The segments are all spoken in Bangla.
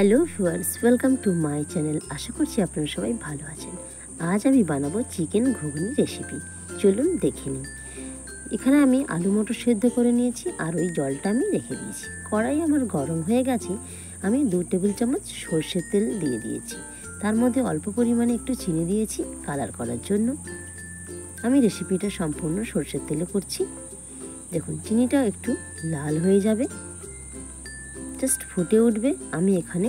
Hello viewers, welcome to my channel. আশা করছি আপনারা সবাই ভালো আছেন। আজ আমি বানাবো চিকেন ঘুগনি রেসিপি। চলুন দেখে নিই। এখানে আমি আলু মটর সেদ্ধ করে নিয়েছি আর ওই জলটা আমি রেখে দিয়েছি। কড়াই আমার গরম হয়ে গেছে। আমি 2 টেবিল চামচ সর্ষের তেল দিয়ে দিয়েছি। তার মধ্যে অল্প পরিমাণে একটু চিনি দিয়েছি কালার করার জন্য। আমি রেসিপিটা সম্পূর্ণ সর্ষের তেলে করছি। দেখুন, চিনিটা একটু লাল হয়ে যাবে, জাস্ট ফুটে উঠবে। আমি এখানে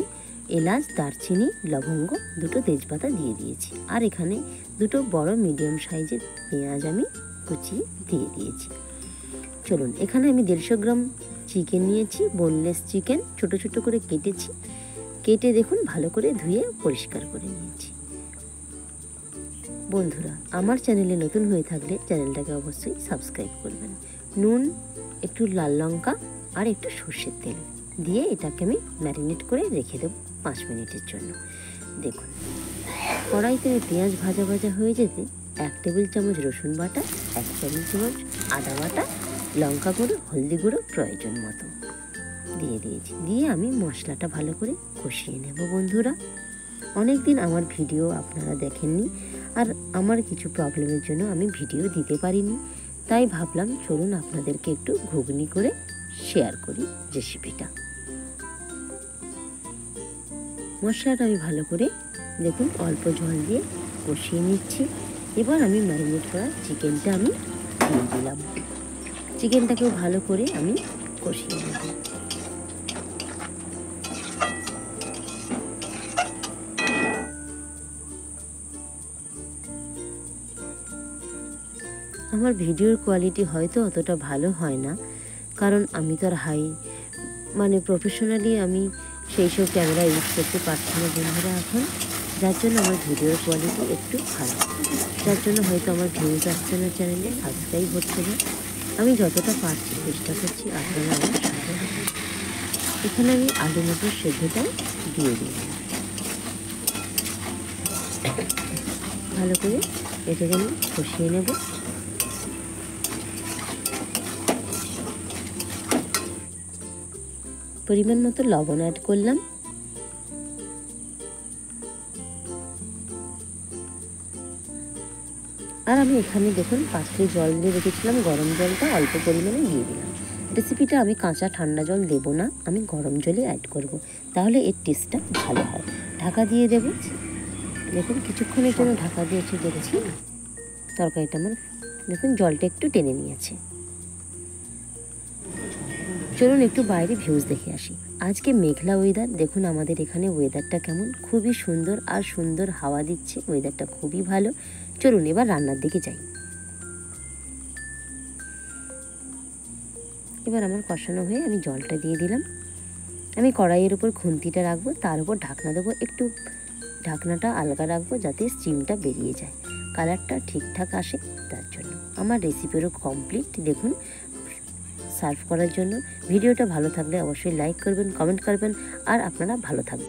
এলাচ, দারচিনি, লবঙ্গ, 2টো তেজপাতা দিয়ে দিয়েছি। আর এখানে 2টো বড় মিডিয়াম সাইজের পেঁয়াজ আমি কুচিয়ে দিয়ে দিয়েছি। চলুন, এখানে আমি 150 গ্রাম চিকেন নিয়েছি, বোনলেস চিকেন। ছোট ছোট করে কেটে দেখুন ভালো করে ধুয়ে পরিষ্কার করে নিয়েছি। বন্ধুরা, আমার চ্যানেলে নতুন হয়ে থাকলে চ্যানেলটাকে অবশ্যই সাবস্ক্রাইব করবেন। নুন, একটু লাল লঙ্কা আর একটু সর্ষের তেল দিয়ে এটাকে আমি ম্যারিনেট করে রেখে দেবো 5 মিনিটের জন্য। দেখুন, কড়াইতে পেঁয়াজ ভাজা হয়ে যেতে 1 টেবিল চামচ রসুন বাটা, 1 টেবিল চামচ আদা বাটা, লঙ্কা গুঁড়ো, হলদি গুঁড়ো প্রয়োজন মতো দিয়ে দিয়েছি। দিয়ে আমি মশলাটা ভালো করে কষিয়ে নেব। বন্ধুরা, অনেক দিন আমার ভিডিও আপনারা দেখেননি, আর আমার কিছু প্রবলেমের জন্য আমি ভিডিও দিতে পারিনি। তাই ভাবলাম চলুন আপনাদেরকে একটু ঘুগনি করে শেয়ার করি রেসিপিটা। মশলাটা আমি ভালো করে দেখুন অল্প জল দিয়ে কষিয়ে নিচ্ছি। এবার আমি ম্যারিনেট করা চিকেনটা আমি দিয়ে দিলাম। চিকেনটাকেও ভালো করে আমি কষিয়ে নেব। আমার ভিডিওর কোয়ালিটি হয়তো অতটা ভালো হয় না, কারণ আমি তো আর প্রফেশনালি আমি সেই সব ক্যামেরা ইউজ করতে পারছি না বন্ধুরা এখন, যার জন্য আমার ভিডিওর কোয়ালিটি একটু খারাপ। যার জন্য হয়তো আমার ভিউজ আসছে না, চ্যানেলে সাবস্ক্রাইব হচ্ছে না। আমি যতটা পারছি চেষ্টা করছি আপনারা আমার সাথে থাকুন। এখানে আমি আলু মটর সেদ্ধটা দিয়ে দিই। ভালো করে এটাকে আমি কষিয়ে নেব। পরিমাণ মতো লবণ অ্যাড করলাম। আর আমি এখানে দেখুন পাত্রে জল দিয়ে রেখেছিলাম, গরম জলটা অল্প পরিমাণে দিয়ে দিলাম। রেসিপিটা আমি কাঁচা ঠান্ডা জল দেব না, আমি গরম জলই অ্যাড করব, তাহলে এর টেস্টটা ভালো হয়। ঢাকা দিয়ে দেব। দেখুন কিছুক্ষণের জন্য ঢাকা দিয়েছি, দেখছি তরকারিটা আমার দেখুন জলটা একটু টেনে নিয়েছে। চলুন একটু বাইরে ভিউজ দেখে আসি। আজকে মেঘলা ওয়েদার, দেখুন আমাদের এখানে ওয়েদারটা কেমন, খুবই সুন্দর আর সুন্দর হাওয়া দিচ্ছে, ওয়েদারটা খুবই ভালো। চলুন এবার রান্নার দিকে যাই। এবার আমার কষানো হয়ে আমি জলটা দিয়ে দিলাম। আমি কড়াইয়ের উপর খুন্তিটা রাখবো, তার উপর ঢাকনা দেবো, একটু ঢাকনাটা আলগা রাখবো যাতে স্টিমটা বেরিয়ে যায়, কালারটা ঠিকঠাক আসে তার জন্য। আমার রেসিপিরও কমপ্লিট। দেখুন সার্ভ করার জন্য। ভিডিওটা ভালো থাকলে অবশ্যই লাইক করবেন, কমেন্ট করবেন, আর আপনারা ভালো থাকবেন।